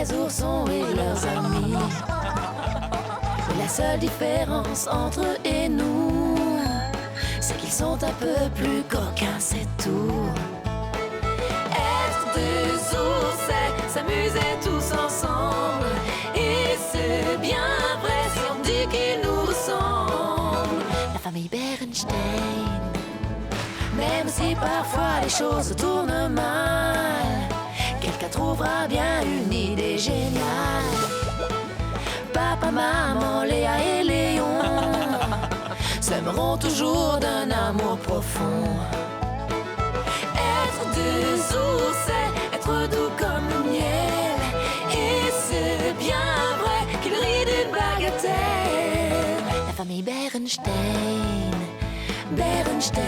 les oursons et leurs amis. Mais la seule différence entre eux et nous, c'est qu'ils sont un peu plus coquins, c'est tout. Être des ours, c'est s'amuser tous ensemble. Et c'est bien vrai si on dit qu'ils nous ressemblent. La famille Berenstain. Même si parfois les choses tournent mal, quelqu'un trouvera bien une idée géniale. Papa, maman, Léa et Léon s'aimeront toujours d'un amour profond. Être des ours, c'est être doux comme le miel. Et c'est bien vrai qu'ils rient d'une bagatelle. La famille Berenstain, Berenstain.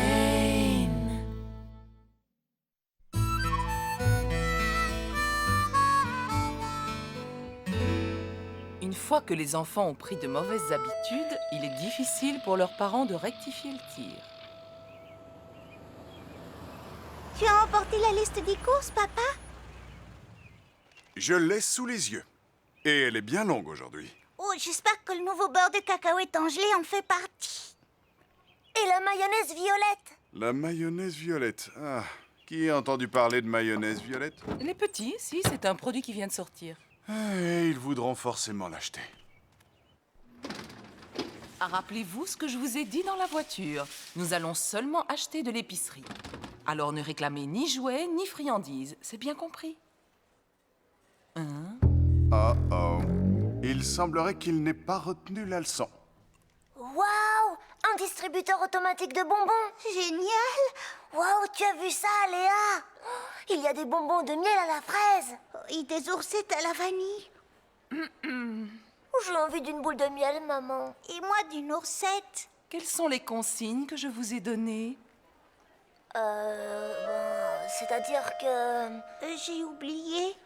Une fois que les enfants ont pris de mauvaises habitudes, il est difficile pour leurs parents de rectifier le tir. Tu as emporté la liste des courses, papa? Je l'ai sous les yeux. Et elle est bien longue aujourd'hui. Oh, j'espère que le nouveau beurre de cacahuète en gelée en fait partie. Et la mayonnaise violette. La mayonnaise violette. Ah, qui a entendu parler de mayonnaise violette? Les petits, si, c'est un produit qui vient de sortir. Et ils voudront forcément l'acheter. Ah, rappelez-vous ce que je vous ai dit dans la voiture. Nous allons seulement acheter de l'épicerie. Alors ne réclamez ni jouets, ni friandises. C'est bien compris? Hein? Oh oh. Il semblerait qu'il n'ait pas retenu la leçon. Waouh! Un distributeur automatique de bonbons. Génial! Waouh, tu as vu ça, Léa? Il y a des bonbons de miel à la fraise. Et des oursettes à la vanille. J'ai envie d'une boule de miel, maman. Et moi d'une oursette. Quelles sont les consignes que je vous ai données? C'est-à-dire que... j'ai oublié.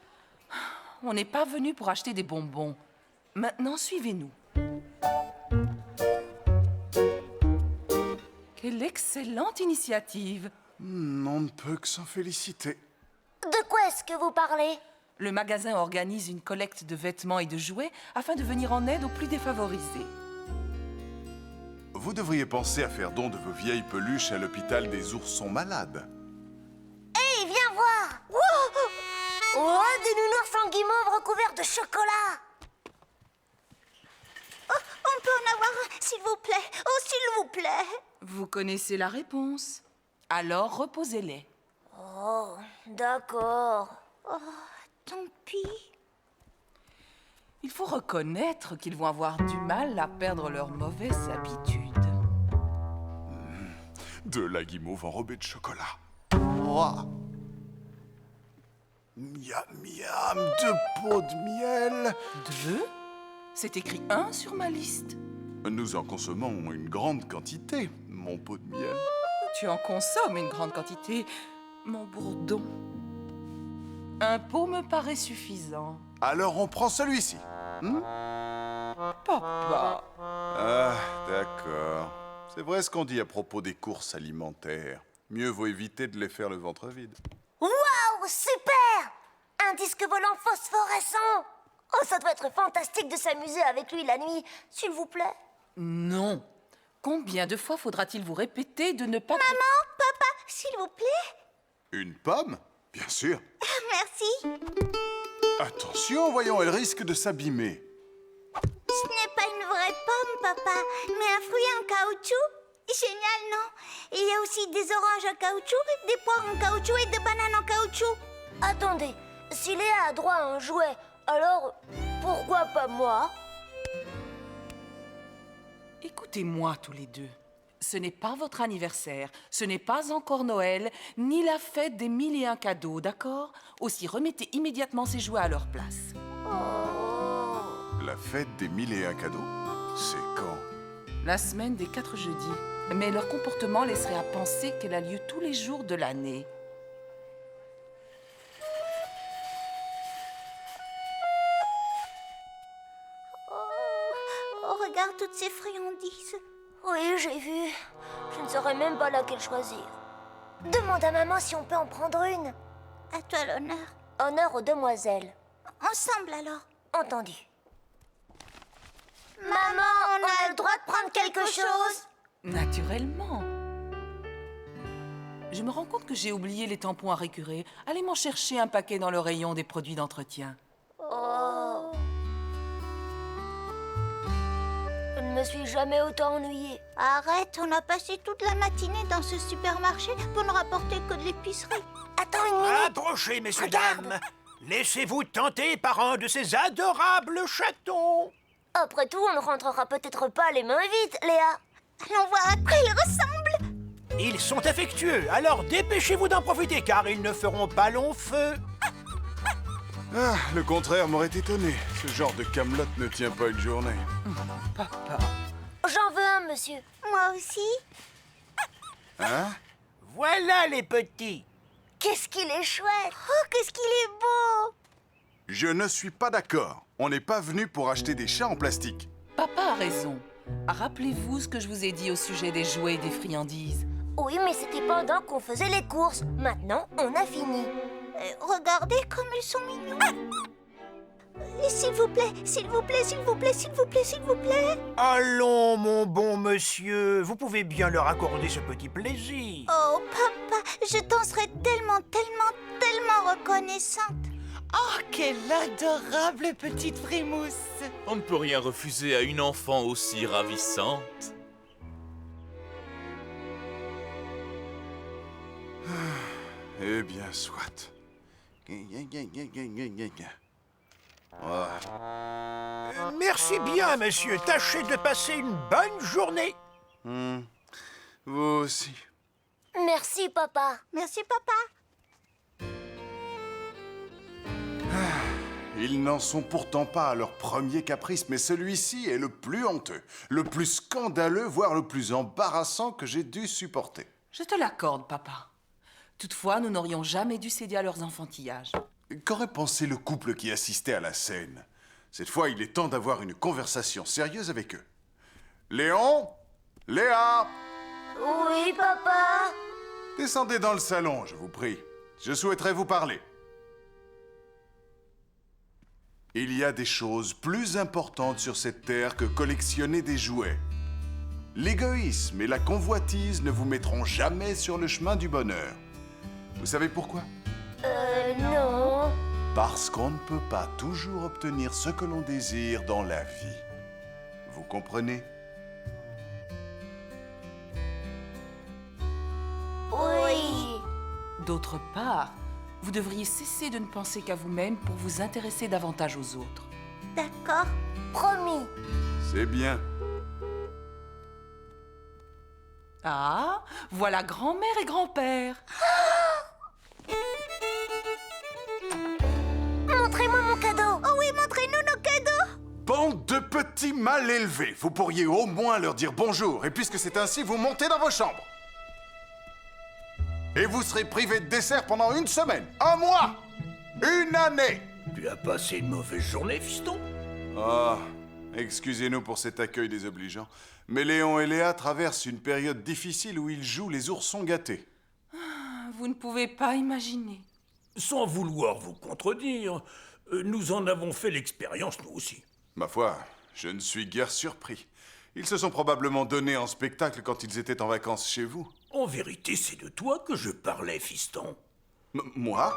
On n'est pas venu pour acheter des bonbons. Maintenant, suivez-nous. Quelle excellente initiative! On ne peut que s'en féliciter. De quoi est-ce que vous parlez? Le magasin organise une collecte de vêtements et de jouets afin de venir en aide aux plus défavorisés. Vous devriez penser à faire don de vos vieilles peluches à l'hôpital des oursons malades. Hé, viens voir! Oh, des nounours en guimauve recouverts de chocolat! Oh, on peut en avoir un, s'il vous plaît. Oh, s'il vous plaît. Vous connaissez la réponse. Alors, reposez-les. Oh, d'accord. Oh, tant pis. Il faut reconnaître qu'ils vont avoir du mal à perdre leurs mauvaises habitudes. De la guimauve enrobée de chocolat. Oh. Miam, miam, 2 pots de miel. 2? C'est écrit 1 sur ma liste. Nous en consommons une grande quantité, mon pot de miel. Tu en consommes une grande quantité, mon bourdon. Un pot me paraît suffisant. Alors on prend celui-ci. Papa. Ah, d'accord. C'est vrai ce qu'on dit à propos des courses alimentaires. Mieux vaut éviter de les faire le ventre vide. Waouh, super! Un disque volant phosphorescent! Oh, ça doit être fantastique de s'amuser avec lui la nuit, s'il vous plaît. Non. Combien de fois faudra-t-il vous répéter de ne pas... Maman, papa, s'il vous plaît. Une pomme? Bien sûr. Merci. Attention, voyons, elle risque de s'abîmer. Ce n'est pas une vraie pomme, papa, mais un fruit en caoutchouc. Génial, non? Il y a aussi des oranges en caoutchouc, des poires en caoutchouc et des bananes en caoutchouc. Attendez, si Léa a droit à un jouet, alors pourquoi pas moi? Écoutez-moi tous les deux. Ce n'est pas votre anniversaire, ce n'est pas encore Noël, ni la fête des 1001 cadeaux, d'accord? Aussi, remettez immédiatement ces jouets à leur place. La fête des 1001 cadeaux? C'est quand? La semaine des 4 jeudis. Mais leur comportement laisserait à penser qu'elle a lieu tous les jours de l'année. Oh, regarde toutes ces friandises. Oui, j'ai vu. Je ne saurais même pas laquelle choisir. Demande à maman si on peut en prendre une. À toi l'honneur. Honneur aux demoiselles. ensemble alors. Entendu. Maman, on a le droit de prendre quelque chose? Naturellement. Je me rends compte que j'ai oublié les tampons à récurer. Allez m'en chercher un paquet dans le rayon des produits d'entretien. Oh. Je ne me suis jamais autant ennuyée. Arrête, on a passé toute la matinée dans ce supermarché pour ne rapporter que de l'épicerie. Attends une minute. Approchez, messieurs, Regarde. dames. Laissez-vous tenter par un de ces adorables chatons. Après tout, on ne rentrera peut-être pas les mains vides, Léa. Allons voir à quoi ils ressemblent. Ils sont affectueux, alors dépêchez-vous d'en profiter, car ils ne feront pas long feu. Ah, le contraire m'aurait étonné. Ce genre de camelote ne tient pas une journée. Papa. J'en veux un, monsieur. Moi aussi. Hein? Voilà les petits. Qu'est-ce qu'il est chouette. Oh, qu'est-ce qu'il est beau. Je ne suis pas d'accord. On n'est pas venu pour acheter des chats en plastique. Papa a raison. Rappelez-vous ce que je vous ai dit au sujet des jouets et des friandises. Oui, mais c'était pendant qu'on faisait les courses. Maintenant, on a fini. Regardez comme ils sont mignons. S'il vous plaît, s'il vous plaît, s'il vous plaît, s'il vous plaît, s'il vous plaît. Allons, mon bon monsieur, vous pouvez bien leur accorder ce petit plaisir. Oh, papa, je t'en serais tellement, tellement, tellement reconnaissante. Oh, quelle adorable petite frimousse! On ne peut rien refuser à une enfant aussi ravissante. Eh bien, soit. Merci bien, monsieur. Tâchez de passer une bonne journée. Vous aussi. Merci, papa. Merci, papa. Ils n'en sont pourtant pas à leur premier caprice, mais celui-ci est le plus honteux, le plus scandaleux, voire le plus embarrassant que j'ai dû supporter. Je te l'accorde, papa. Toutefois, nous n'aurions jamais dû céder à leurs enfantillages. Qu'aurait pensé le couple qui assistait à la scène? Cette fois, il est temps d'avoir une conversation sérieuse avec eux. Léon? Léa? Oui, papa. Descendez dans le salon, je vous prie. Je souhaiterais vous parler. Il y a des choses plus importantes sur cette terre que collectionner des jouets. L'égoïsme et la convoitise ne vous mettront jamais sur le chemin du bonheur. Vous savez pourquoi? Non. Parce qu'on ne peut pas toujours obtenir ce que l'on désire dans la vie. Vous comprenez? Oui. D'autre part, vous devriez cesser de ne penser qu'à vous-même pour vous intéresser davantage aux autres. D'accord. Promis. C'est bien. Ah, voilà grand-mère et grand-père. Montrez-moi mon cadeau. Oh oui, montrez-nous nos cadeaux. Bande de petits mal élevés. Vous pourriez au moins leur dire bonjour. Et puisque c'est ainsi, vous montez dans vos chambres. Et vous serez privé de dessert pendant une semaine, un mois, une année. Tu as passé une mauvaise journée, fiston? Ah, excusez-nous pour cet accueil désobligeant, mais Léon et Léa traversent une période difficile où ils jouent les oursons gâtés. Vous ne pouvez pas imaginer. Sans vouloir vous contredire, nous en avons fait l'expérience nous aussi. Ma foi, je ne suis guère surpris. Ils se sont probablement donnés en spectacle quand ils étaient en vacances chez vous. En vérité, c'est de toi que je parlais, fiston. Moi?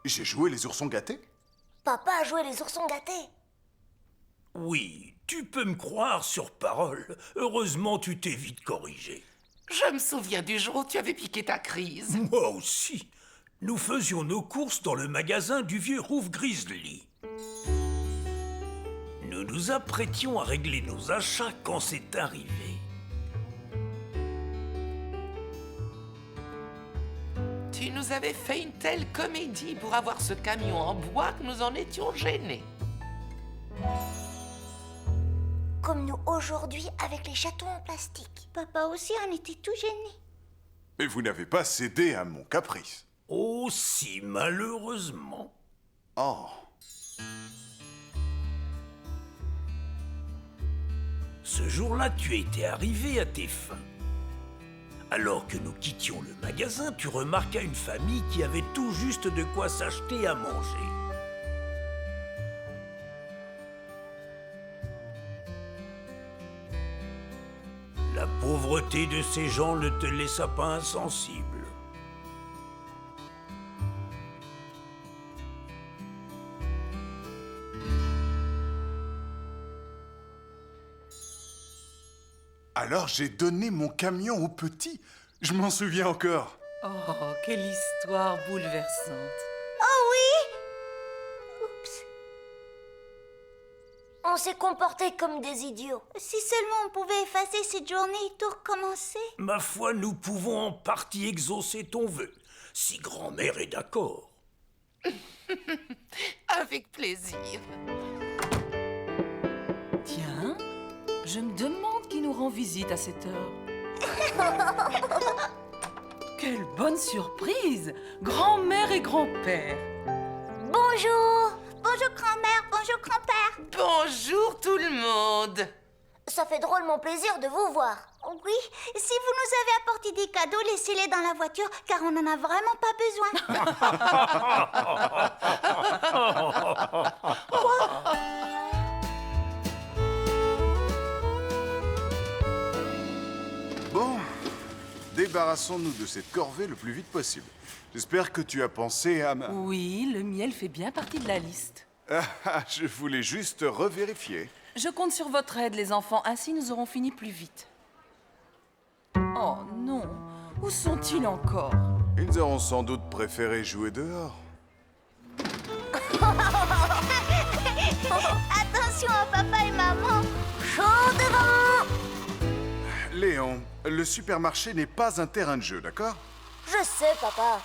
J'ai joué les oursons gâtés? Papa a joué les oursons gâtés. Oui, tu peux me croire sur parole. Heureusement, tu t'es vite corrigé. Je me souviens du jour où tu avais piqué ta crise. Moi aussi. Nous faisions nos courses dans le magasin du vieux Rouf Grizzly. Nous nous apprêtions à régler nos achats quand c'est arrivé. Tu nous avais fait une telle comédie pour avoir ce camion en bois que nous en étions gênés. Comme nous aujourd'hui avec les chatons en plastique. Papa aussi en était tout gêné. Mais vous n'avez pas cédé à mon caprice. Oh si, malheureusement. Oh. Ce jour-là, tu étais arrivé à tes fins. Alors que nous quittions le magasin, tu remarquas une famille qui avait tout juste de quoi s'acheter à manger. côté de ces gens ne te laissa pas insensible. Alors j'ai donné mon camion au petit. Je m'en souviens encore. Oh, quelle histoire bouleversante. Oh oui! Oups. On s'est comportés comme des idiots. Si seulement on pouvait effacer cette journée et tout recommencer. Ma foi, nous pouvons en partie exaucer ton vœu, si grand-mère est d'accord. Avec plaisir. Tiens, je me demande qui nous rend visite à cette heure. Quelle bonne surprise! Grand-mère et grand-père. Bonjour! Bonjour grand-mère, bonjour grand-père. Bonjour tout le monde. Ça fait drôlement plaisir de vous voir. Oui, si vous nous avez apporté des cadeaux, laissez-les dans la voiture, car on n'en a vraiment pas besoin. Bon, débarrassons-nous de cette corvée le plus vite possible. J'espère que tu as pensé à ma... Oui, le miel fait bien partie de la liste. Je voulais juste revérifier. Je compte sur votre aide, les enfants, ainsi nous aurons fini plus vite. Oh non, où sont-ils encore? Ils auront sans doute préféré jouer dehors. Attention à papa et maman. Chaud devant. Léon, le supermarché n'est pas un terrain de jeu, d'accord? Je sais, papa.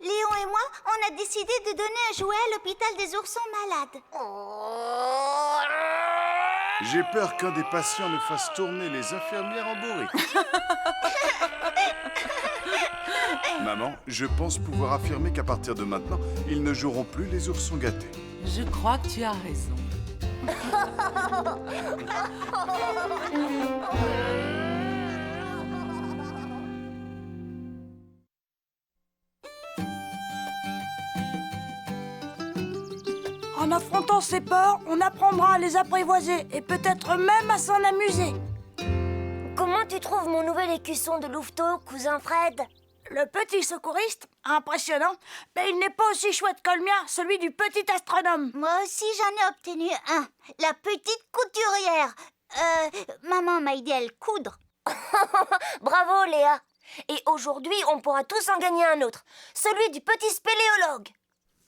Léon et moi, on a décidé de donner un jouet à l'hôpital des oursons malades. J'ai peur qu'un des patients ne fasse tourner les infirmières en bourrique. Maman, je pense pouvoir affirmer qu'à partir de maintenant, ils ne joueront plus les oursons gâtés. Je crois que tu as raison. En affrontant ces peurs, on apprendra à les apprivoiser et peut-être même à s'en amuser. Comment tu trouves mon nouvel écusson de louveteau, cousin Fred? Le petit secouriste, impressionnant, mais il n'est pas aussi chouette que le mien, celui du petit astronome. Moi aussi, j'en ai obtenu un. La petite couturière. Maman m'a aidé à le coudre. Bravo, Léa. Et aujourd'hui, on pourra tous en gagner un autre. Celui du petit spéléologue.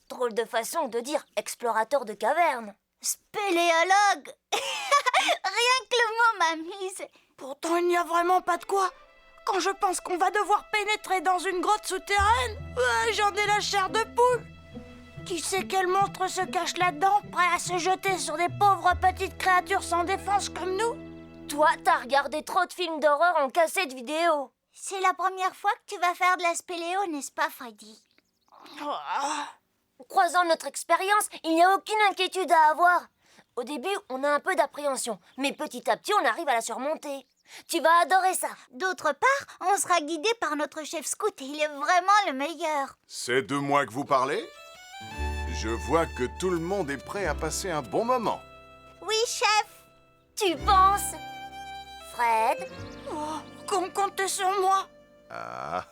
Drôle de façon de dire explorateur de caverne. Spéléologue. Rien que le mot m'amuse. Pourtant, il n'y a vraiment pas de quoi. Quand je pense qu'on va devoir pénétrer dans une grotte souterraine, j'en ai la chair de poule. Qui sait quel monstre se cache là-dedans, prêt à se jeter sur des pauvres petites créatures sans défense comme nous? Toi, t'as regardé trop de films d'horreur en cassette vidéo. C'est la première fois que tu vas faire de la spéléo, n'est-ce pas, Freddy? Croisant notre expérience, il n'y a aucune inquiétude à avoir. Au début, on a un peu d'appréhension, mais petit à petit, on arrive à la surmonter. Tu vas adorer ça. D'autre part, on sera guidé par notre chef scout et il est vraiment le meilleur. C'est de moi que vous parlez? Je vois que tout le monde est prêt à passer un bon moment. Oui, chef. Tu penses? Fred? Comptez sur moi. Ah,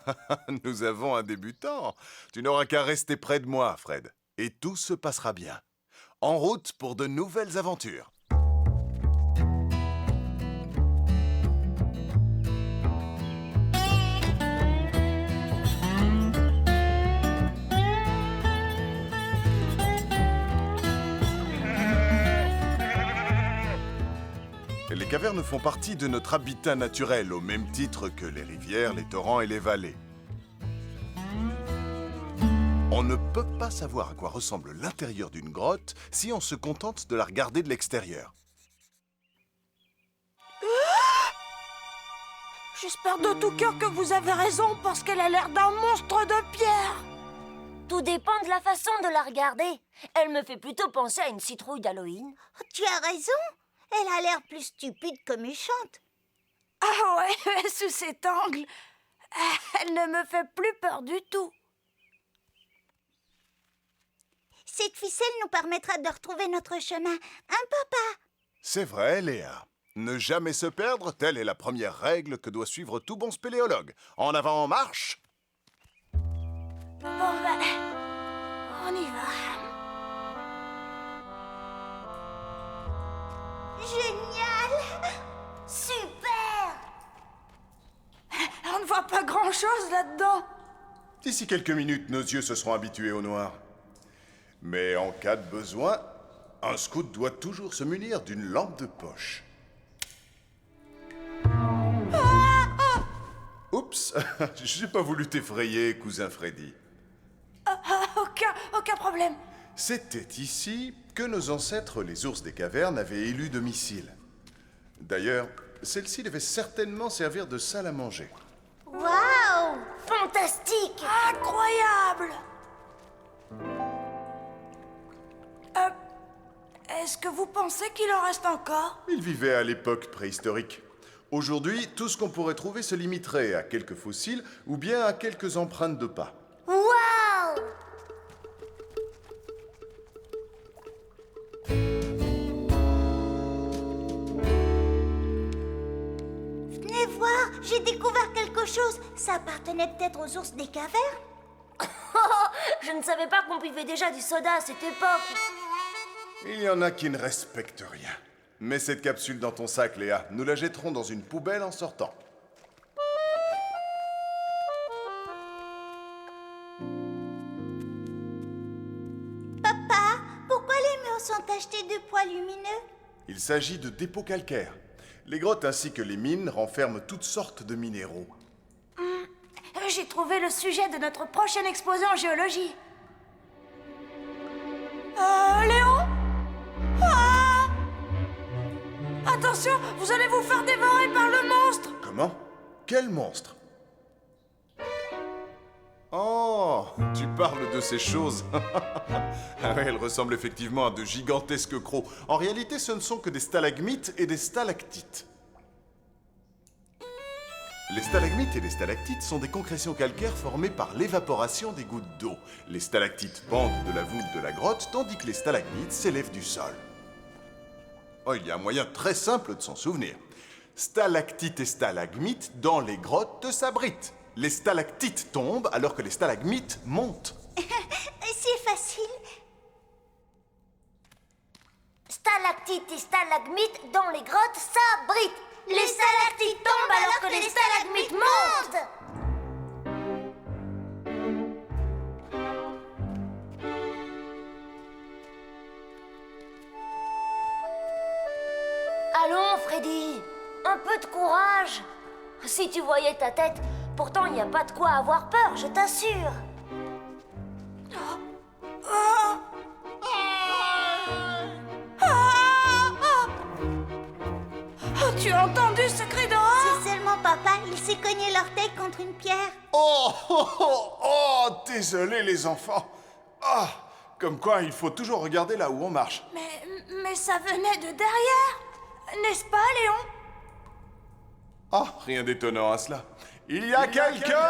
nous avons un débutant. Tu n'auras qu'à rester près de moi, Fred. Et tout se passera bien. En route pour de nouvelles aventures. Les cavernes font partie de notre habitat naturel, au même titre que les rivières, les torrents et les vallées. On ne peut pas savoir à quoi ressemble l'intérieur d'une grotte si on se contente de la regarder de l'extérieur. J'espère de tout cœur que vous avez raison parce qu'elle a l'air d'un monstre de pierre. Tout dépend de la façon de la regarder. Elle me fait plutôt penser à une citrouille d'Halloween. Tu as raison. Elle a l'air plus stupide que méchante. Ah ouais, sous cet angle, elle ne me fait plus peur du tout. Cette ficelle nous permettra de retrouver notre chemin. Hein, papa? C'est vrai, Léa. Ne jamais se perdre, telle est la première règle que doit suivre tout bon spéléologue. En avant, en marche! Bon, ben, on y va. Génial! Super! On ne voit pas grand-chose là-dedans. D'ici quelques minutes, nos yeux se seront habitués au noir. Mais en cas de besoin, un scout doit toujours se munir d'une lampe de poche. Oups, j'ai pas voulu t'effrayer, cousin Freddy. Aucun problème. C'était ici que nos ancêtres, les ours des cavernes, avaient élu domicile. D'ailleurs, celle-ci devait certainement servir de salle à manger. Waouh! Fantastique! Incroyable! Est-ce que vous pensez qu'il en reste encore? Ils vivaient à l'époque préhistorique. Aujourd'hui, tout ce qu'on pourrait trouver se limiterait à quelques fossiles ou bien à quelques empreintes de pas. Waouh! Venez voir, j'ai découvert quelque chose. Ça appartenait peut-être aux ours des cavernes? Je ne savais pas qu'on buvait déjà du soda à cette époque. Il y en a qui ne respectent rien. Mets cette capsule dans ton sac, Léa. Nous la jetterons dans une poubelle en sortant. Papa, pourquoi les murs sont tachetés de poids lumineux? Il s'agit de dépôts calcaires. Les grottes ainsi que les mines renferment toutes sortes de minéraux. J'ai trouvé le sujet de notre prochaine exposé en géologie. Léon? Ah! Attention, vous allez vous faire dévorer par le monstre! Comment? Quel monstre? Oh, tu parles de ces choses. Ah ouais, elles ressemblent effectivement à de gigantesques crocs. En réalité, ce ne sont que des stalagmites et des stalactites. Les stalagmites et les stalactites sont des concrétions calcaires formées par l'évaporation des gouttes d'eau. Les stalactites pendent de la voûte de la grotte, tandis que les stalagmites s'élèvent du sol. Oh, il y a un moyen très simple de s'en souvenir. Stalactites et stalagmites dans les grottes s'abritent. Les stalactites tombent alors que les stalagmites montent. C'est facile. Stalactites et stalagmites dans les grottes s'abritent. Les stalactites tombent alors que les stalagmites montent. Allons, Freddy, un peu de courage. Si tu voyais ta tête, pourtant il n'y a pas de quoi avoir peur, je t'assure. Tu as entendu ce cri d'horreur? Si seulement papa, il s'est cogné l'orteil contre une pierre. Oh, désolé les enfants. Ah, comme quoi il faut toujours regarder là où on marche. Mais ça venait de derrière, n'est-ce pas, Léon? Ah, rien d'étonnant à cela. Il y a quelqu'un?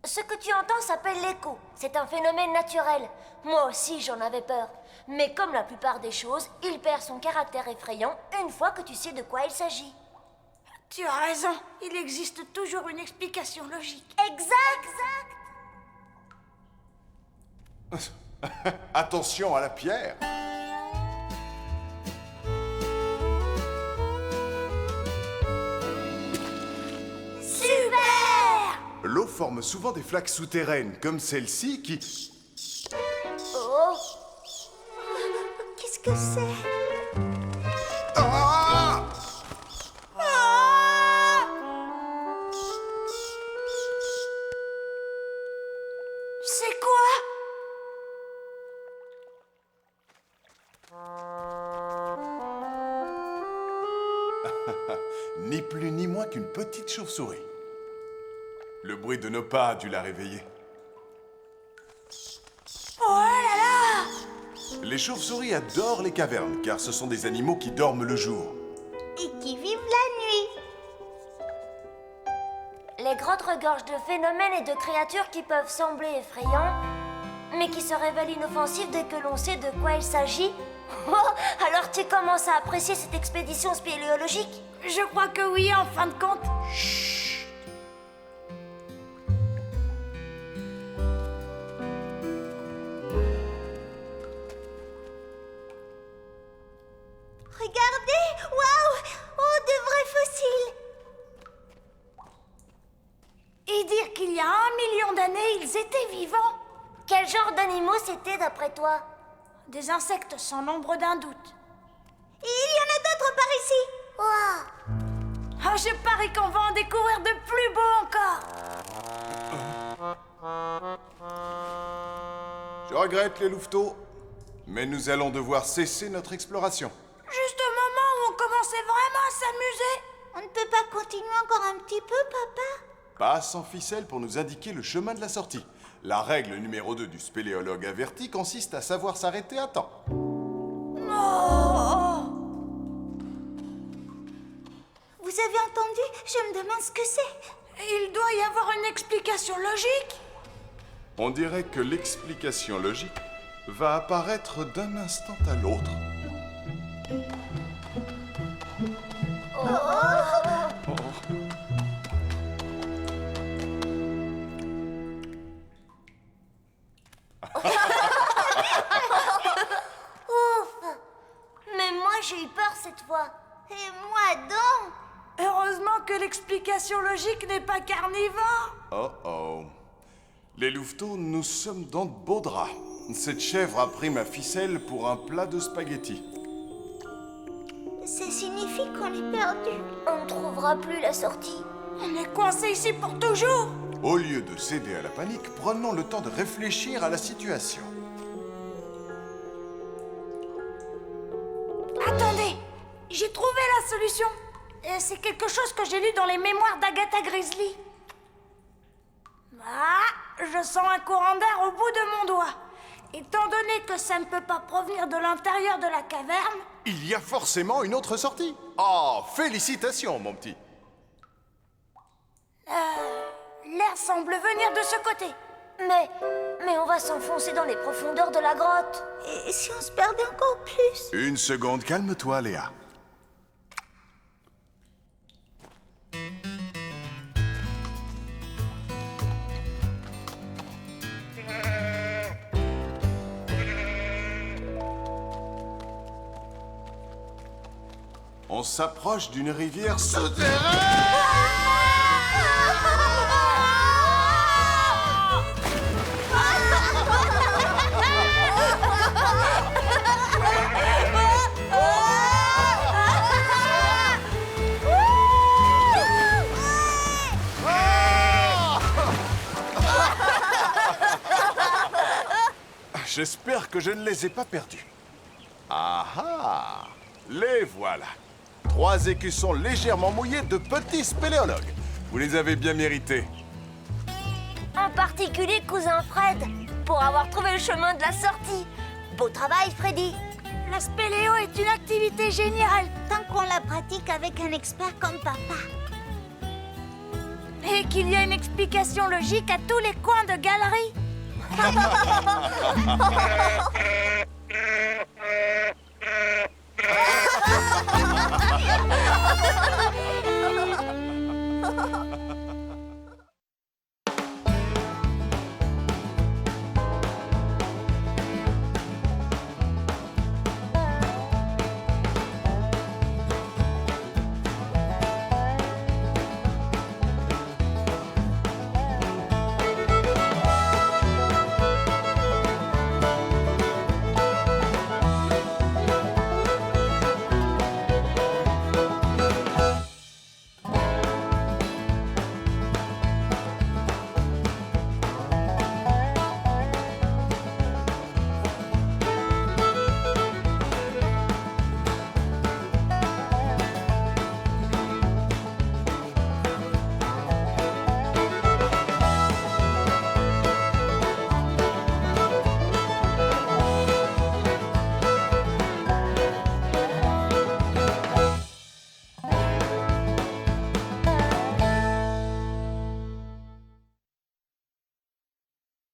Ce que tu entends s'appelle l'écho. C'est un phénomène naturel. Moi aussi, j'en avais peur. Mais comme la plupart des choses, il perd son caractère effrayant une fois que tu sais de quoi il s'agit. Tu as raison, il existe toujours une explication logique. Exact. Attention à la pierre. Super! L'eau forme souvent des flaques souterraines, comme celle-ci qui... Oh! Qu'est-ce que c'est? Ah! C'est quoi? Ni plus ni moins qu'une petite chauve-souris. Le bruit de nos pas a dû la réveiller. Oh là là! Les chauves-souris adorent les cavernes, car ce sont des animaux qui dorment le jour. Et qui vivent la nuit. Les grottes regorgent de phénomènes et de créatures qui peuvent sembler effrayants, mais qui se révèlent inoffensives dès que l'on sait de quoi il s'agit Oh, alors tu commences à apprécier cette expédition spéléologique? Je crois que oui, en fin de compte. Regardez! Waouh! Oh, de vrais fossiles! Et dire qu'il y a 1 million d'années, ils étaient vivants. Quel genre d'animaux c'était d'après toi? Des insectes sans l'ombre d'un doute. Il y en a d'autres par ici! Waouh! Oh, je parie qu'on va en découvrir de plus beaux encore. Je regrette les louveteaux, mais nous allons devoir cesser notre exploration. Juste au moment où on commençait vraiment à s'amuser. On ne peut pas continuer encore un petit peu, papa? Pas sans ficelle pour nous indiquer le chemin de la sortie. La règle numéro 2 du spéléologue averti consiste à savoir s'arrêter à temps. Vous avez entendu? Je me demande ce que c'est. Il doit y avoir une explication logique. On dirait que l'explication logique va apparaître d'un instant à l'autre. Ouf! Mais moi j'ai eu peur cette fois. Et moi donc? Heureusement que l'explication logique n'est pas carnivore. Oh oh. Les louveteaux, nous sommes dans de beaux draps. Cette chèvre a pris ma ficelle pour un plat de spaghettis. Ça signifie qu'on est perdu. On ne trouvera plus la sortie. On est coincé ici pour toujours. Au lieu de céder à la panique, prenons le temps de réfléchir à la situation. Attendez, j'ai trouvé la solution. C'est quelque chose que j'ai lu dans les mémoires d'Agatha Grizzly. Ah, je sens un courant d'air au bout de mon doigt. Étant donné que ça ne peut pas provenir de l'intérieur de la caverne... Il y a forcément une autre sortie. Oh, félicitations, mon petit. L'air semble venir de ce côté. Mais on va s'enfoncer dans les profondeurs de la grotte. Et si on se perdait encore plus? Une seconde, calme-toi, Léa. On s'approche d'une rivière souterraine. J'espère que je ne les ai pas perdus. Ah ah! Les voilà. 3 écussons légèrement mouillés de petits spéléologues. Vous les avez bien mérités. En particulier cousin Fred, pour avoir trouvé le chemin de la sortie. Beau travail, Freddy. La spéléo est une activité géniale. Tant qu'on la pratique avec un expert comme papa. Et qu'il y a une explication logique à tous les coins de galerie.